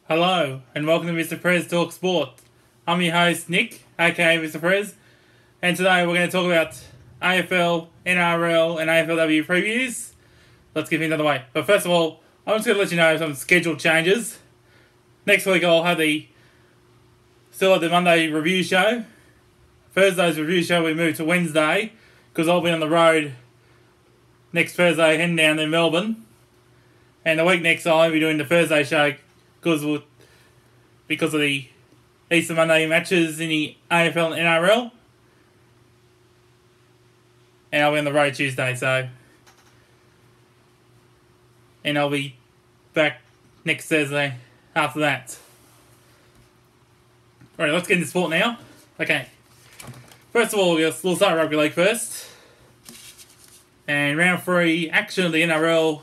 Hello, and welcome to Mr. Prez Talk Sport. I'm your host, Nick, aka Mr. Prez, and today we're going to talk about AFL, NRL, and AFLW previews. Let's get things out of the way. But first of all, I'm just going to let you know some schedule changes. Next week I'll have still have the Monday review show. Thursday's review show we move to Wednesday, because I'll be on the road next Thursday heading down to Melbourne. And the week next I'll be doing the Thursday show because of the Easter Monday matches in the AFL and NRL. And I'll be on the road Tuesday, and I'll be back next Thursday after that. Alright, let's get into sport now. Okay. First of all, we'll start rugby league first. And round 3 action of the NRL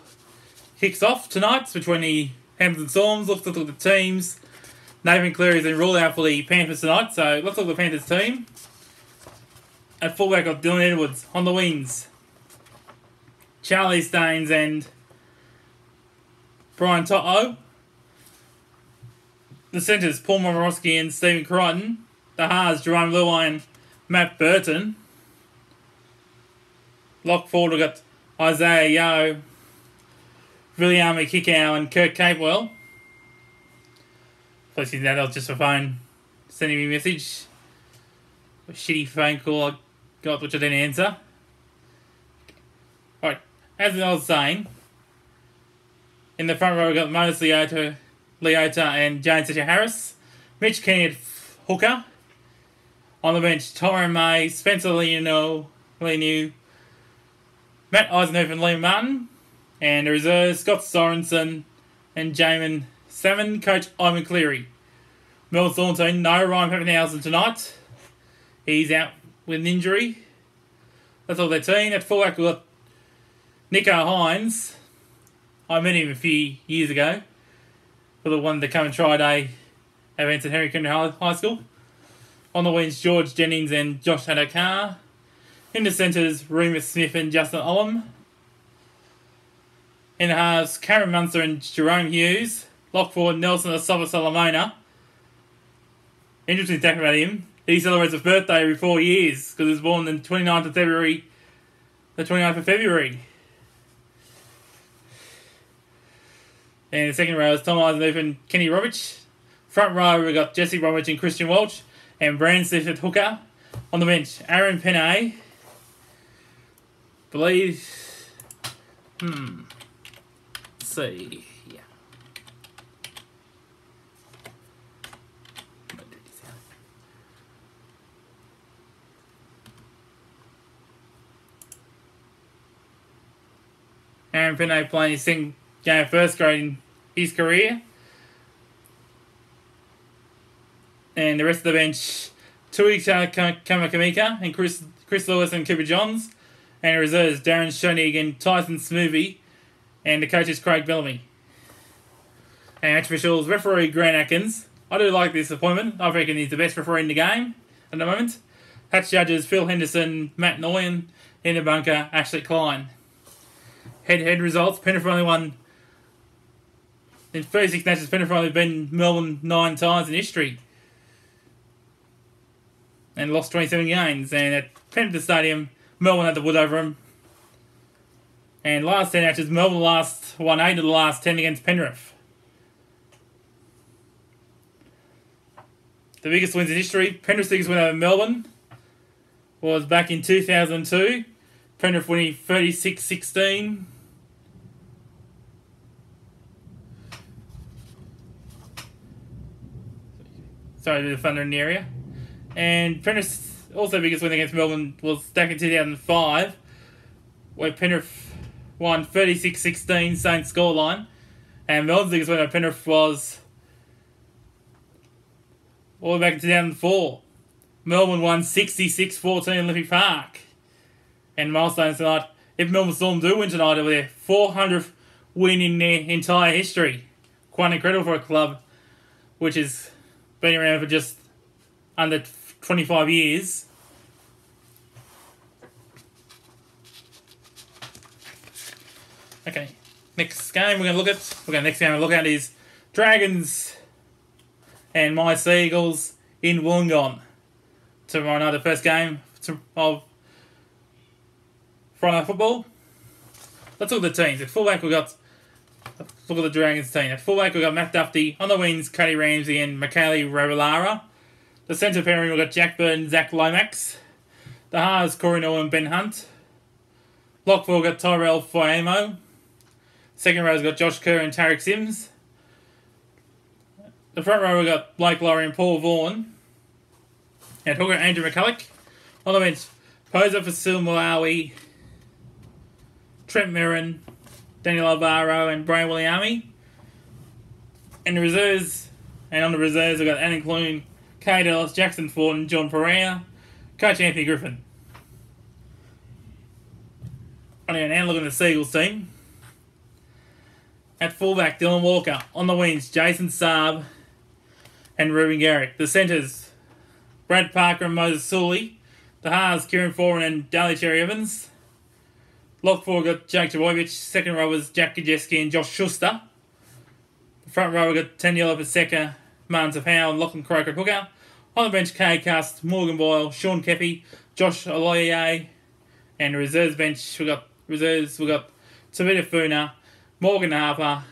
kicks off tonight between the Panthers and Storms. Let's look at the teams. Nathan Cleary's been ruled out for the Panthers tonight, so let's look at the Panthers team. At fullback got Dylan Edwards. On the wings, Charlie Staines and Brian To'o. The centres, Paul Momorowski and Stephen Crichton. The halves, Jerome Luai and Matt Burton. Lock forward, we've got Isaiah Yeo, William Kikau and Kirk Capewell. Please see that, just for phone sending me a message. A shitty phone call I got which I didn't answer. Alright, as I was saying, in the front row we've got Moses Leota and James Harris. Mitch Kenny at hooker. On the bench, Tyrone May, Spencer Leniu, Matt Eisenhuth and Liam Martin. And the reserves, Scott Sorensen and Jamin Salmon. Coach Ivan Cleary. Melbourne Storm team, no Ryan Pappenhausen tonight. He's out with an injury. That's all their team. At fullback we've got Nico Hines. I met him a few years ago for the one that come and try day events at Henry County High School. On the wings, George Jennings and Josh Hadakar. In the centres, Remus Smith and Justin Olam. In the halves, Cameron Munster and Jerome Hughes. Lock forward, Nelson Asafa Solomona. Interesting fact about him, he celebrates his birthday every 4 years because he was born on the 29th of February. And the second row is Tom Eisenhuth and Kenny Roberts. Front row we've got Jesse Roberts and Christian Welch and Brandon Smith at hooker. On the bench, Aaron Penne. See, yeah. Aaron Penne playing his second game of first grade in his career. And the rest of the bench, Tui Kamakamika and Chris Lewis and Cooper Johns. And the reserves, Darren Schoenig and Tyson Smoothie. And the coach is Craig Bellamy. And match officials, referee Grant Atkins. I do like this appointment. I reckon he's the best referee in the game at the moment. Hatch judges, Phil Henderson, Matt Noyan. In the bunker, Ashley Klein. Head-to-head results, Penrith only won in 36 matches. Penrith only been Melbourne 9 times in history. And lost 27 games. And at Penrith Stadium, Melbourne had the wood over them. And last 10 matches, Melbourne won 8 of the last 10 against Penrith. The biggest wins in history, Penrith's biggest win over Melbourne was back in 2002. Penrith winning 36-16. Sorry, the thunder in the area. And Penrith's also biggest win against Melbourne was back in 2005, where Penrith won 36-16, same scoreline. And Melbourne's biggest win over Penrith was all the way back in 2004. Melbourne won 66-14 Olympic Park. And milestones tonight, if Melbourne Storm do win tonight, it'll be their 400th win in their entire history. Quite incredible for a club which has been around for just under 25 years. Okay, next game we're going to look at. Next game we're going to look at is Dragons and my Seagulls in Wollongong tomorrow night, the first game of Friday Night Football. Let's look at the teams. At fullback, look at the Dragons team. At fullback, we've got Matt Duffy. On the wings, Cody Ramsey and Michaeli Ravalaara. The centre pairing, we've got Jack Bird and Zach Lomax. The halves, Corey Noel and Ben Hunt. Lock four, we've got Tyrell Faiamo. Second row, we've got Josh Kerr and Tarek Sims. The front row, we've got Blake Lowry and Paul Vaughan. And hooker, Andrew McCulloch. On the bench, Poser for Sil Malawi, Trent Merrin, Daniel Alvaro and Brian Williami. And on the reserves, we've got Alan Clune, Kade Ellis, Jackson Ford and John Pereira. Coach Anthony Griffin. And look at the Seagulls team. At fullback, Dylan Walker. On the wings, Jason Saab and Ruben Garrick. The centres, Brad Parker and Moses Sully. The halves, Kieran Foran and Daly Cherry Evans. Lock four, got Jake Trbojevic. Second row was Jack Kajeski and Josh Schuster. The front row, we got Taniela Paseka, Martin Howe and Lachlan Croker hooker. On the bench, Kay Cast, Morgan Boyle, Sean Kepi, Josh Aloye. And the reserves bench, we got Tavita Funa, Morgan Harper,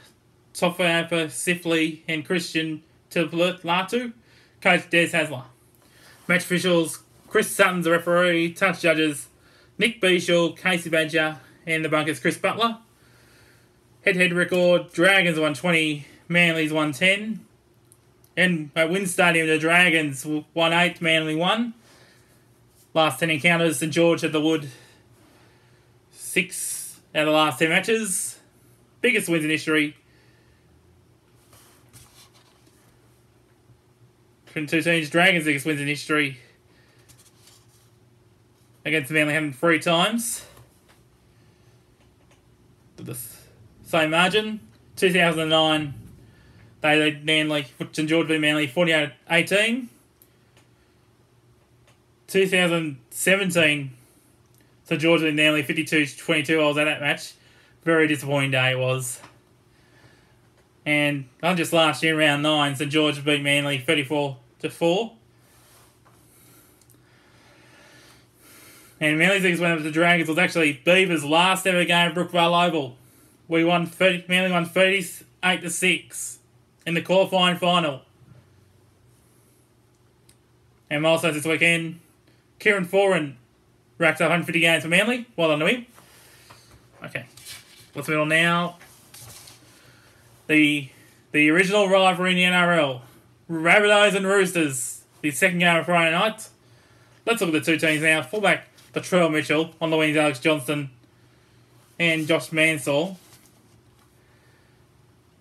Tofa Sifley and Christian Latu. Coach Des Hasler. Match officials, Chris Sutton's the referee. Touch judges, Nick Beashall, Casey Badger, and the bunkers, Chris Butler. Head-to-head record, Dragons 120, Manly's 110. And at Wynn Stadium, the Dragons 1-8, Manly 1. Last 10 encounters, St George at the Wood 6 out of the last 10 matches. Biggest wins in history. From two teams, Dragons' biggest wins in history. Against Manly, happened 3 times. The same margin. 2009, they led Manly, St George beat Manly 48-18. 2017, St George beat Manly 52-22. I was at that match. Very disappointing day it was. And just last year, round 9, St George beat Manly 34-4. And Manly's biggest win over the Dragons was actually Beavers' last ever game at Brookvale Oval. Manly won 38-6 in the qualifying final. And milestones this weekend, Kieran Foran racked up 150 games for Manly. Well done to him. Okay, let's move on now. The original rivalry in the NRL, Rabbiteyes and Roosters, the second game of Friday night. Let's look at the two teams now. Fullback, Latrell Mitchell. On the wings, Alex Johnston and Josh Mansell.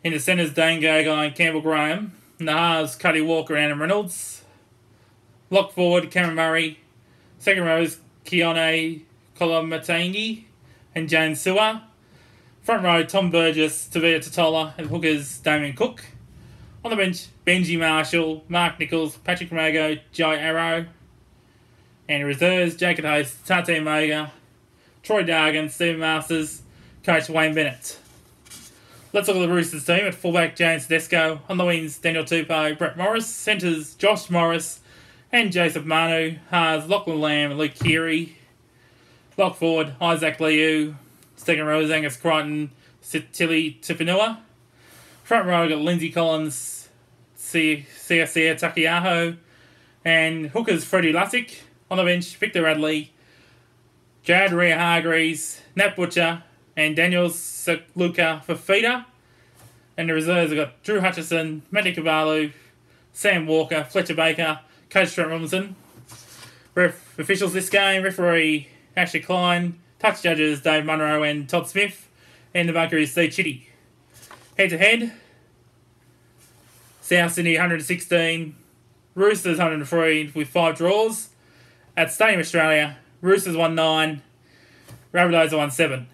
In the centres, Dane Gagai and Campbell Graham. In the halves, Cuddy Walker and Adam Reynolds. Lock forward, Cameron Murray. Second row is Keone Kolomatangi and James Sewer. Front row, Tom Burgess, Tavia Totola, and hookers, Damien Cook. On the bench, Benji Marshall, Mark Nichols, Patrick Mago, Jai Arrow. And reserves, Jacob Host, Tate Moga, Troy Dargan, Stephen Masters, Coach Wayne Bennett. Let's look at the Roosters team. At fullback, James Tedesco. On the wings, Daniel Tupou, Brett Morris. Centres, Josh Morris and Joseph Manu. Halves, Lachlan Lamb and Luke Keary. Lock forward, Isaac Liu. Second row is Angus Crichton, Tilly Tupanua. Front row, we've got Lindsay Collins, Sia Takiaho. And hookers, Freddie Lussick. On the bench, Victor Radley, Jared Rhea Hargreaves, Nat Butcher, and Daniel Luca Fafita. And the reserves have got Drew Hutchison, Matty Cavallo, Sam Walker, Fletcher Baker, Coach Trent Robinson. Officials this game, referee Ashley Klein, touch judges Dave Munro and Todd Smith, and the bunker is Steve Chitty. Head to head, South Sydney 116, Roosters 103 with 5 draws. At Stadium Australia, Roosters won 9, Rabbitohs won 7.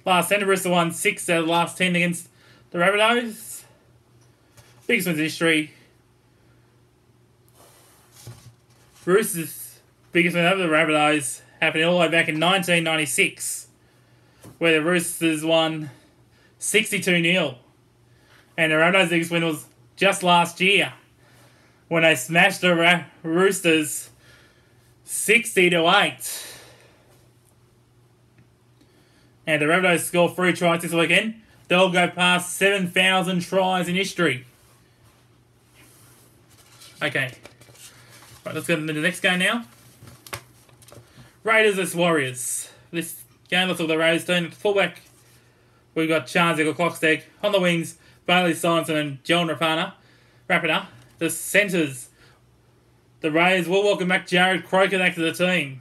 Last 10, Roosters won 6 out of the last 10 against the Rabbitohs. Biggest wins in history. Roosters' biggest win over the Rabbitohs happened all the way back in 1996, where the Roosters won 62-0. And the Rabbitohs' biggest win was just last year when they smashed the Roosters 60-8. And the Rabbiteyes scored 3 tries this weekend. They'll go past 7,000 tries in history. Okay. Right, let's get into the next game now. Raiders vs Warriors. This game looks like the Raiders team. At fullback, we've got Charnze Clocksteg. On the wings, Bailey Simonson and John Rapida. The centres, the Raiders will welcome back Jared Croker back to the team.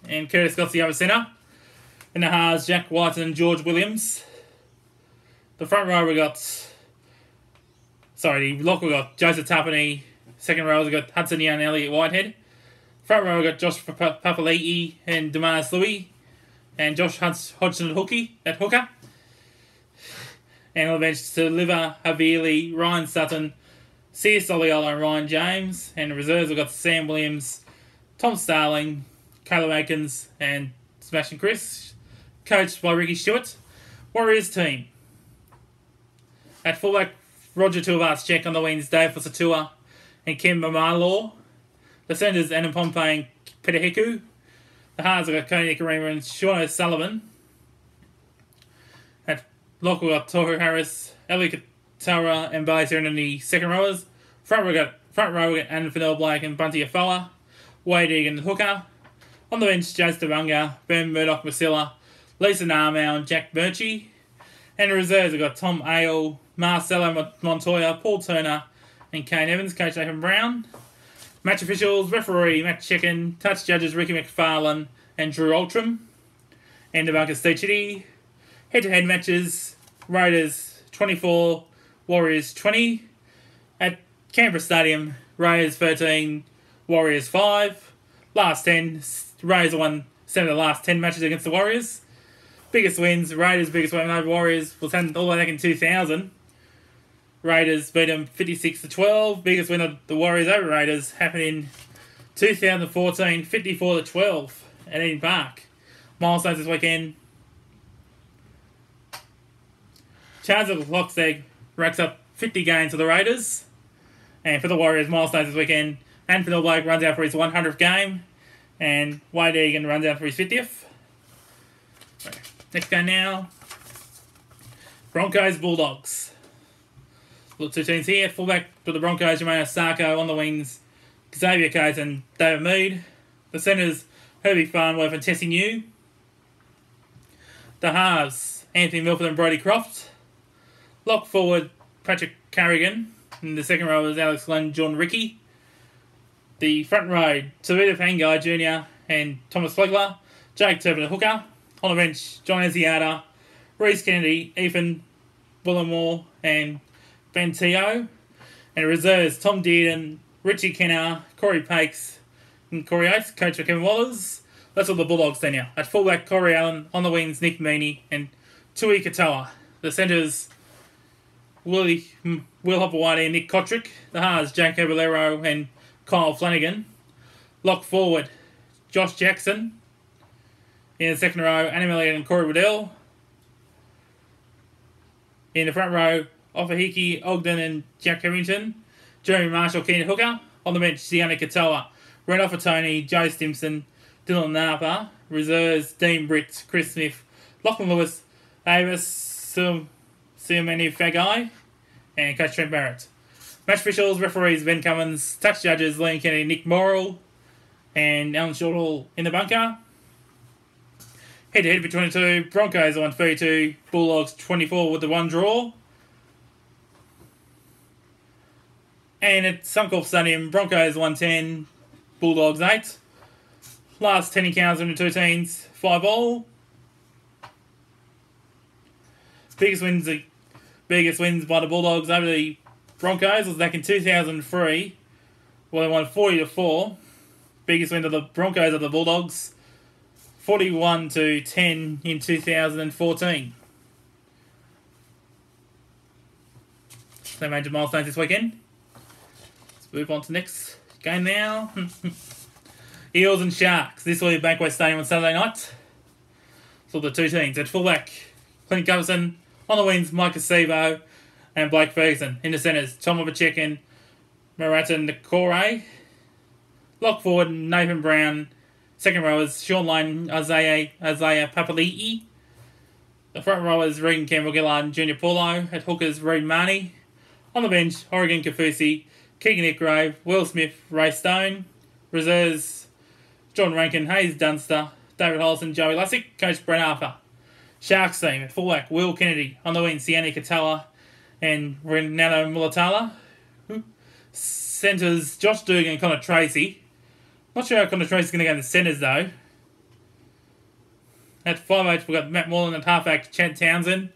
And Curtis Scott's the other centre. In the halves, Jack White and George Williams. The front row we got... the lock we got Joseph Tapani. Second row we got Hudson Young and Elliot Whitehead. Front row we got Josh Papali'i and Demaris Louis. And Josh Hodgson at hooker. And on the bench, Siliva Havili, Ryan Sutton, C.S. Oliola and Ryan James. And in reserves we've got Sam Williams, Tom Starling, Caleb Aikens and Sebastian Chris. Coached by Ricky Stewart. Warriors team. At fullback, Roger Tuivasa-Sheck. On the wings, Dave Fosatua and Kemba Marlaw. The centres, Adam Pompey and Peter Hiku. The halves, we've got Coney Nikarima and Sean O'Sullivan. At lock, we've got Tohu Harris, Ellie Katara and Bailey Siren in the second rowers. Front row, we got Anna Fennell Blake and Bunty Afoa. Wade Egan, hooker. On the bench, Jace Devunga, Ben Murdoch Masilla, Lisa Narmau and Jack Birchie. And in reserves, we've got Tom Ale, Marcelo Montoya, Paul Turner and Kane Evans, Coach Nathan Brown. Match officials, referee Matt Chicken, touch judges Ricky McFarlane and Drew Altram. And Devunga Steve Chitty. Head-to-head matches, Raiders 24, Warriors 20. At Canberra Stadium, Raiders 13, Warriors 5. Last 10, Raiders won 7 of the last 10 matches against the Warriors. Biggest wins, Raiders' biggest win over Warriors was all the way back in 2000. Raiders beat them 56-12. Biggest win of the Warriors over Raiders happened in 2014, 54-12 at Eden Park. Milestones this weekend. Charnze Clocksteg racks up 50 games for the Raiders. And for the Warriors, milestones this weekend. And Fennell Blake runs out for his 100th game. And Wade Egan runs out for his 50th. Next game now. Broncos, Bulldogs. Look, 2 teams here. Fullback for the Broncos, Jermaine Osako. On the wings, Xavier Coates and David Mead. The centres, Herbie Farnworth and Tessie New. The halves, Anthony Milford and Brodie Croft. Lock forward, Patrick Carrigan. In the second row is Alex Glenn, John Ricky. The front row, Tavita Pangai Jr. and Thomas Flegler. Jake Turpin, hooker. On the bench, John Eziata, Reece Kennedy, Ethan Bullimore and Ben Teo. And reserves, Tom Dearden, Richie Kenner, Corey Pakes and Corey Oates, coach for Kevin Wallace. That's all the Bulldogs there now. At fullback, Corey Allen. On the wings, Nick Meaney and Tui Katoa. The centres, Will Hopewadi and Nick Kotrick. The halves, Jake Caballero and Kyle Flanagan. Lock forward, Josh Jackson. In the second row, Anna Elliott and Corey Waddell. In the front row, Ofahiki, Ogden and Jack Harrington. Jeremy Marshall, Keenan Hooker. On the bench, Sione Katoa. Red Tony, Joe Stimson, Dylan Napa. Reserves, Dean Britt, Chris Smith, Lachlan Lewis, Avis, Siomani Fagai, and Coach Trent Barrett. Match officials, referees, Ben Cummins. Touch judges, Liam Kennedy, Nick Morrill, and Alan Shortall in the bunker. Head-to-head between the two, Broncos won 32, Bulldogs 24 with the one draw. And at Suncorp Stadium, Broncos 110, Bulldogs 8. Last 10 encounters in the two teams, 5-all. Biggest wins by the Bulldogs over the Broncos was back in 2003, where they won 40-4. Biggest win of the Broncos over the Bulldogs, 41-10 in 2014. So major milestones this weekend. Let's move on to the next game now. Eels and Sharks. This will be at Bankwest Stadium on Saturday night. So the two teams. At fullback, Clint Gutherson. On the wings, Mike Acevo, and Blake Ferguson. In the centres, Tom Overcheck and Marata Nakore. Lock forward, Nathan Brown. Second rowers, Sean Lane, Isaiah Papali'i. The front rowers, Regan Campbell-Gillard, Junior Paulo. At hookers, Reid Marnie. On the bench, Oregon Kafusi, Keegan Nickrave, Will Smith, Ray Stone. Reserves, John Rankin, Hayes Dunster, David Holson, Joey Lussick. Coach Brent Arthur. Sharks team at fullback, Will Kennedy. On the wing, Siani Katoa and Renato Mulatala. Centres, Josh Dugan and Connor Tracy. Not sure how Connor Tracy's going to go in the centres though. At 5'8", we've got Matt Moreland at halfback, Chad Townsend.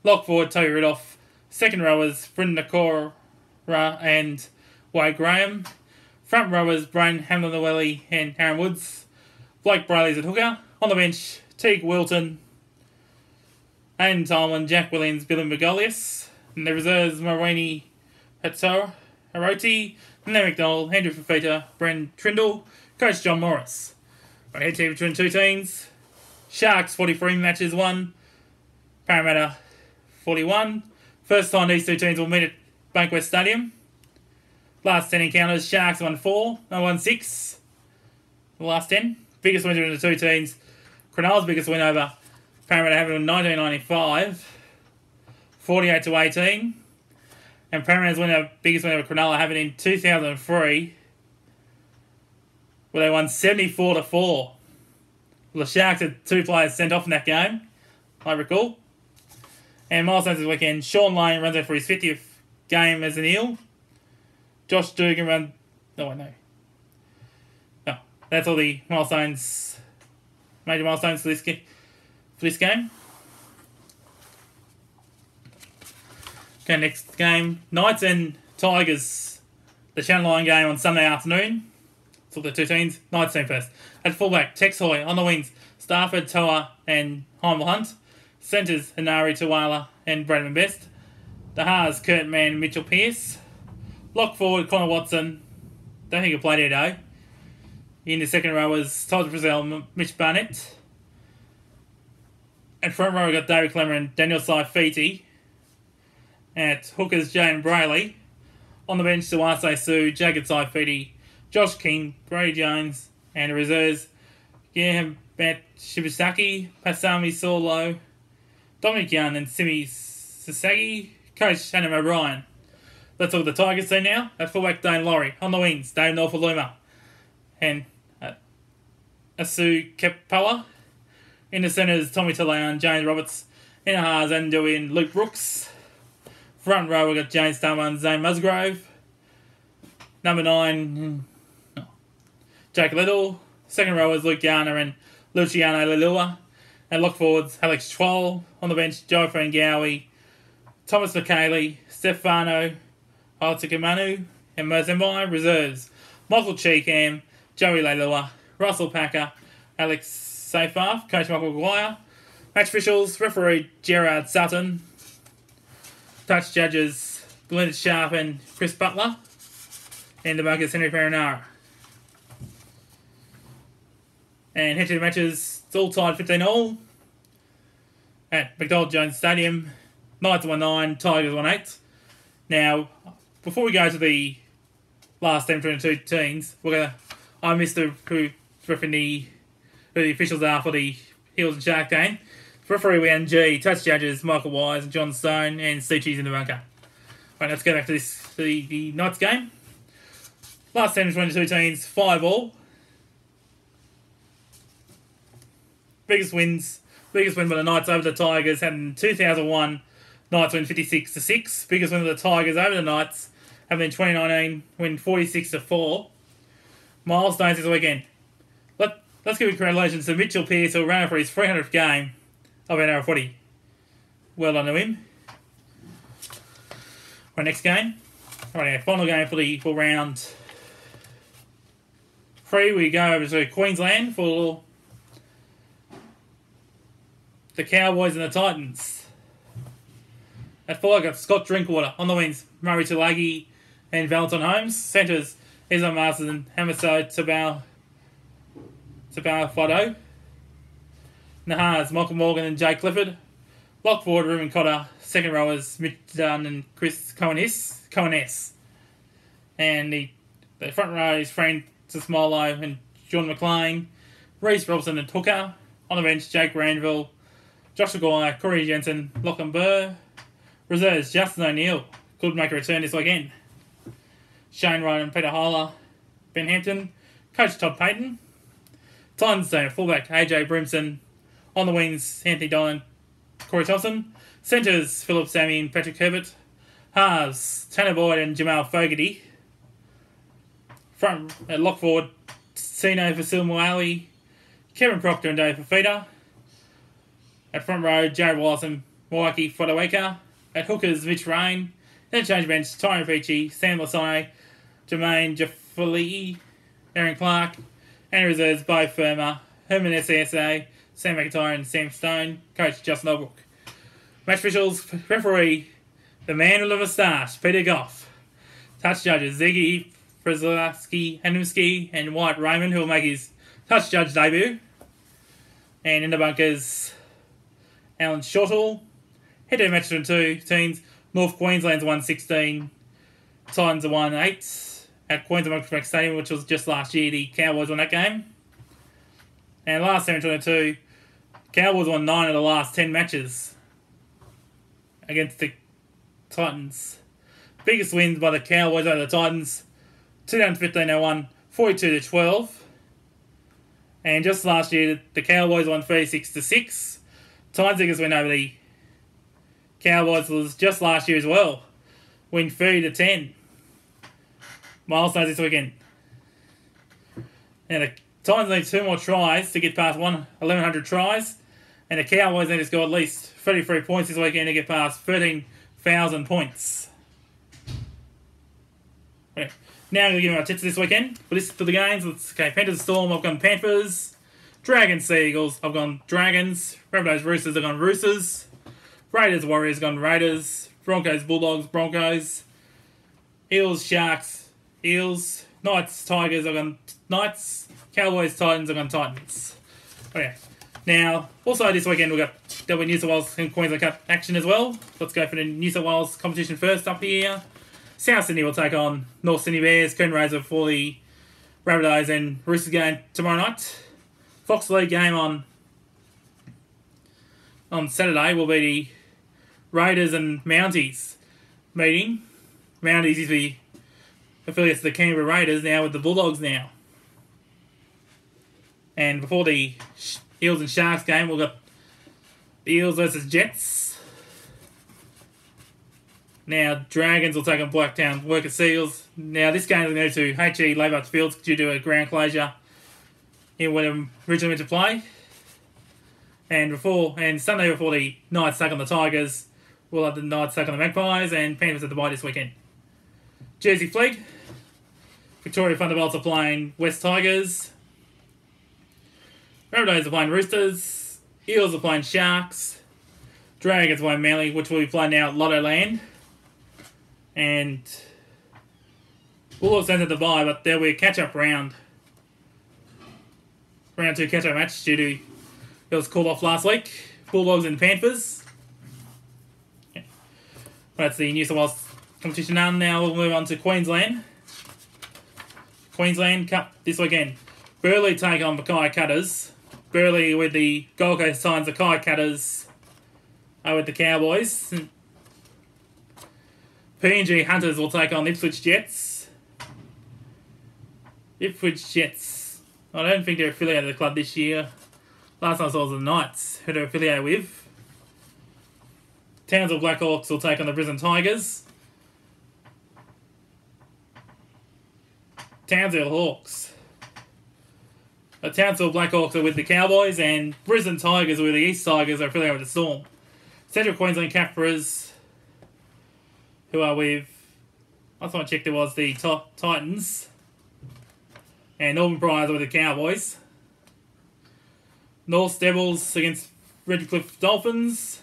Lock forward, Toby Ridolph. Second rowers, Brendan Nakora and Wade Graham. Front rowers, Brian Hamlin-Llewellyn and Aaron Woods. Blake Brayley's at hooker. On the bench, Teague Wilton, Aidan Tolman, Jack Williams, Billy Magolius. And the reserves, Marini Hatsara, Haroti, Lee McDonald, Andrew Fafita, Bren Trindle, Coach John Morris. Right, head to between two teams. Sharks 43 matches won. Parramatta 41. First time these two teams will meet at Bankwest Stadium. Last 10 encounters, Sharks won 4, no won 6. The last 10. Biggest win between the two teams. Cronulla's biggest win over Parramatta happened in 1995, 48-18. And Parramatta's biggest win over Cronulla happened in 2003, where they won 74-4. Well, the Sharks had 2 players sent off in that game, I recall. And milestones this weekend, Sean Lane runs out for his 50th game as an Eel. Josh Dugan runs... No, that's all the milestones, major milestones for this game. Okay, next game. Knights and Tigers. The Channel Line game on Sunday afternoon. So the two teams. Knights team first. At fullback, Tex Hoy. On the wings, Stafford, Toa and Heimel Hunt. Centres, Hanari Tawala and Bradman Best. The halves, Kurt Mann and Mitchell Pearce. Lock forward, Connor Watson. Don't think he'll play today. In the second row was Todd Frizzell, Mitch Barnett. At front row we got David Clemmer and Daniel Saifiti. At hookers, Jane Brayley. On the bench, Sawase Sue, Jagged Saifiti, Josh King, Brady Jones, and the reserves, Graham Shibasaki, Pasami Solo, Dominic Young, and Simi Sasagi. Coach Shannon O'Brien. Let's look at the Tigers team now. At fullback, Dane Laurie. On the wings, Dave Norfoluma and Asu Kepala. In the centres, Tommy Talayan, James Roberts. In the halves, Andu and Luke Brooks. Front row, we've got James Starman and Zane Musgrove. Number 9, Jake Little. Second row is Luke Garner and Luciano Lelua. And lock forwards, Alex Troll. On the bench, Joe Frangowie, Thomas McKaylee, Stefano Altikamanu, and Mozambique. Reserves, Michael Cheekham, Joey Lelua, Russell Packer, Alex Seyfarth, Coach Michael Maguire. Match officials, referee Gerard Sutton. Touch judges, Belinda Sharp and Chris Butler. And the bunkers, Henry Perenara. And head to the matches, it's all tied 15-all. At McDonald Jones Stadium, Knights won 9, Tigers won 8. Now, before we go to the last team between the two teams, I missed who the officials are for the Eels and Shark game. Referee WNG, touch judges Michael Wise, John Stone, and Steve Cheese in the bunker. Right, let's go back to the Knights game. Last 10 between the two teams, 5-all. Biggest win by the Knights over the Tigers happened in 2001. Knights win 56-6. Biggest win of the Tigers over the Knights happened in 2019, win 46-4. Milestones this weekend. Let's give a congratulations to Mitchell Pearce, who ran for his 300th game of NRL footy. Well done to him. Our next game. Right, our final game for round 3. We go over to Queensland for the Cowboys and the Titans. At 4, I got Scott Drinkwater. On the wings, Murray Tulagi and Valentine Holmes. Centres, Izzo Masters and Hamaso Tabao Fado. Nahas, Michael Morgan and Jay Clifford. Lock forward, Ruben Cotter. Second rowers, Mitch Dunn and Chris Cohen-S. And the front row is Francis Molo and John McLean. Reece Robson and Hooker. On the bench, Jake Randville, Josh Maguire, Corey Jensen, Lachlan Burr. Reserves, Justin O'Neill. Could make a return this weekend. Shane Wright and Peter Hyler. Ben Hampton. Coach Todd Payton. Titans fullback AJ Brimson. On the wings, Anthony Dolan, Corey Thompson. Centres, Philip Sammy and Patrick Herbert. Halves, Tanner Boyd and Jamal Fogarty. Front lock forward, Sino Vasil Moali, Kevin Proctor and Dave Fafita. At front row, Jared Wallace and Moaki Fodaweka. At hookers, Mitch Rain. Interchange bench, Tyron Peachy, Sam Lasone, Jermaine Jaffali, Aaron Clark. And reserves, Bo Firma, Herman SCSA, Sam McIntyre and Sam Stone. Coach, Justin Albrook. Match officials, referee, the man with a moustache, Peter Goff. Touch judges, Ziggy, Przlowski, Hanumski, and White Raymond, who will make his touch judge debut. And in the bunkers, Alan Shottle. Head-to-head match between two teams. North Queensland's 1-16. Titans are 1-8 at Queensland Bank Stadium, which was just last year. The Cowboys won that game. And last 7-22, Cowboys won 9 of the last 10 matches against the Titans. Biggest wins by the Cowboys over the Titans. 2015 they won 42-12. And just last year, the Cowboys won 36-6. Titans' biggest win over the Cowboys was just last year as well. Win 30-10. Milestones this weekend. And the Titans need 2 more tries to get past 1,100 tries. And the Cowboys need to score at least 33 points this weekend to get past 13,000 points. Okay. Now I'm going to give you my tips this weekend. For the games, Panthers Storm, I've gone Panthers. Dragons Seagulls, I've gone Dragons. Rabbiteyes Roosters, I've gone Roosters. Raiders Warriors, I've gone Raiders. Broncos Bulldogs, Broncos. Eels Sharks, Eels. Knights Tigers, I've gone Knights. Cowboys Titans, I've gone Titans. Okay. Now, also this weekend there'll be New South Wales and Queensland Cup action as well. Let's go for the New South Wales competition first up here. South Sydney will take on North Sydney Bears, Coon Razor for the Rabbiteyes and Roosters game tomorrow night. Fox League game on Saturday will be the Raiders and Mounties meeting. Mounties used to be affiliates of the Canberra Raiders, now with the Bulldogs now. And before the Eels and Sharks game, we've got the Eels versus Jets. Now, Dragons will take on Blacktown Workers Seagulls. Now, this game is going to go to HE Labour Fields due to a ground closure in when it originally went to play. And Sunday before the Knights take on the Tigers, we'll have the Knights take on the Magpies and Panthers at the bye this weekend. Jersey Fleet. Victoria Thunderbolts are playing West Tigers. Rabbiteyes are playing Roosters. Eels are playing Sharks. Dragons are playing Manly, which will be playing now at Lotto Land. And Bulldogs at the bye, but there'll be a catch-up round. Round 2 catch-up match due to it was called off last week. Bulldogs and Panthers. Yeah. That's the New South Wales competition done. Now we'll move on to Queensland. Queensland Cup this weekend. Burleigh take on Mackay Cutters. Burleigh with the Gold Coast Titans, Mackay Cutters are with the Cowboys. PNG Hunters will take on Ipswich Jets. Ipswich Jets. I don't think they're affiliated with the club this year. Last time I saw was the Knights, who they're affiliated with. Townsville Blackhawks will take on the Brisbane Tigers. Townsville Hawks. The Townsville Blackhawks are with the Cowboys, and Brisbane Tigers are with the East Tigers, are affiliated with the Storm. Central Queensland Capras, who are with, last time I checked, it was the Titans. And Northern Priors are with the Cowboys. North Devils against Redcliffe Dolphins.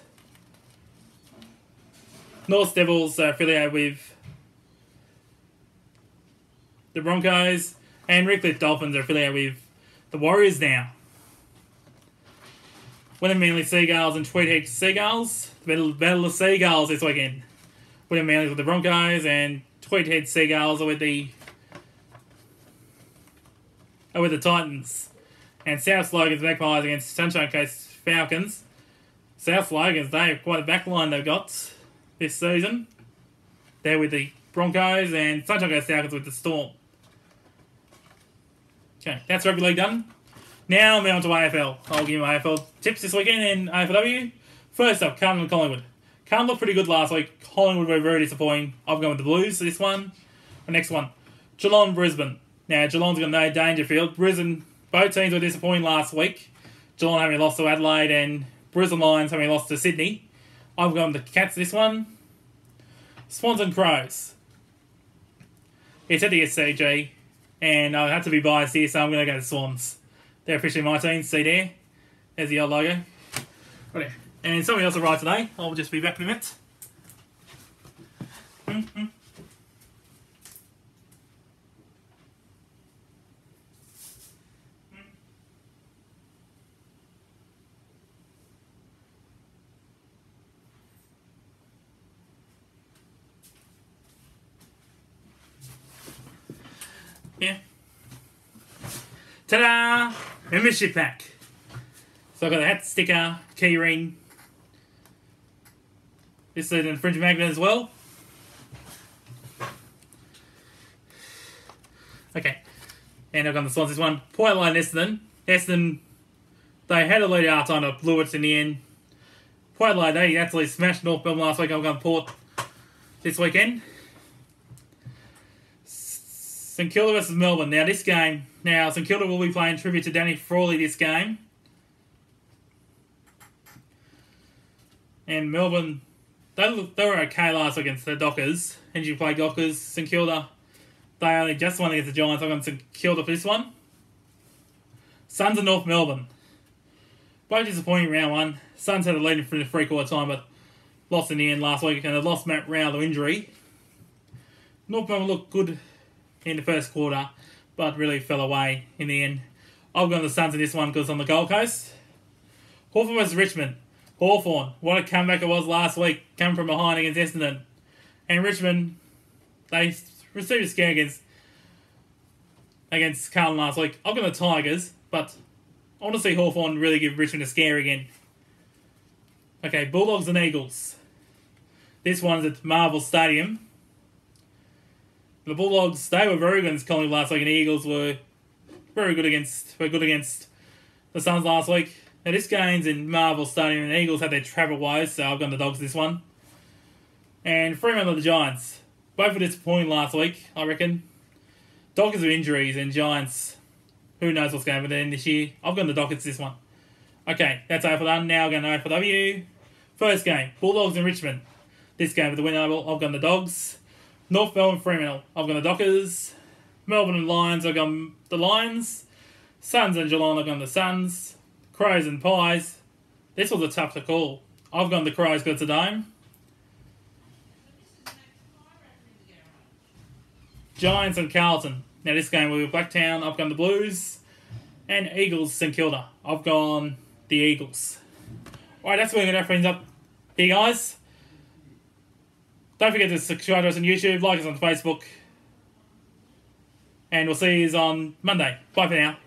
North Devils are affiliated with the Broncos. And Redcliffe Dolphins are affiliated with the Warriors now. Winning Manly Seagulls and Tweed Seagulls. Battle of Seagulls this weekend. Winning Manly with the Broncos and Tweed Seagulls are with the Titans. And South Slogans Magpies against Sunshine Coast Falcons. South Slogans, they have quite a backline they've got this season. They're with the Broncos and Sunshine Coast Falcons with the Storm. Okay, that's rugby league done. Now we're on to AFL. I'll give you my AFL tips this weekend in AFLW. First up, Carlton and Collingwood. Carlton looked pretty good last week. Collingwood were very disappointing. I've gone with the Blues for this one. The next one, Geelong, Brisbane. Now, Geelong's got no Dangerfield. Brisbane, both teams were disappointing last week. Geelong having lost to Adelaide and Brisbane Lions having lost to Sydney. I've gone with the Cats this one. Swans and Crows. It's at the SCG, and I have to be biased here, so I'm going to go to Swans. They're officially my team. See there? There's the old logo. Right. And something else arrived today. I'll just be back in a minute. Yeah. Ta-da! Membership pack. So I've got a hat, sticker, key ring. This is an fringe magnet as well. Okay. And I've got the Swans this one. Point line Essendon. Essendon, they had a lead at half time, but blew it in the end. Point line, they actually smashed North Melbourne last week. I've got Port this weekend. St Kilda versus Melbourne. Now this game, St Kilda will be playing tribute to Danny Frawley this game. And Melbourne, they were okay last week against the Dockers. And you play Dockers, St Kilda. They only just won against the Giants. I've got St Kilda for this one. Suns and North Melbourne. Both disappointing round one. Suns had a lead in the three-quarter time, but lost in the end last week. And they lost Matt Rowell to injury. North Melbourne looked good in the first quarter, but really fell away in the end. I've gone the Suns in this one because it's on the Gold Coast. Hawthorn versus Richmond. Hawthorn, what a comeback it was last week, coming from behind against Essendon. And Richmond, they received a scare against Carlton last week. I've got the Tigers, but I want to see Hawthorn really give Richmond a scare again. Okay, Bulldogs and Eagles. This one's at Marvel Stadium. The Bulldogs, they were very good against Collingwood last week, and the Eagles were good against the Suns last week. Now this game's in Marvel Stadium, and the Eagles had their travel woes, so I've gone the Dogs this one. And Fremantle the Giants. Both were disappointing last week, I reckon. Dockers with injuries, and Giants, who knows what's going to happen then this year. I've gone the Dockers this one. Okay, that's AFL done. Now I'm going to AFLW. First game, Bulldogs and Richmond. This game with the winner, I've gone the Dogs. North Melbourne, Fremantle, I've gone the Dockers. Melbourne and Lions, I've gone the Lions. Suns and Geelong, I've gone the Suns. Crows and Pies. This was a tough to call. I've gone the Crows because it's a dome. Giants and Carlton. Now this game will be Blacktown, I've gone the Blues. And Eagles, St Kilda. I've gone the Eagles. Alright, that's where we're going to wrap things up here, guys. Don't forget to subscribe to us on YouTube, like us on Facebook. And we'll see you on Monday. Bye for now.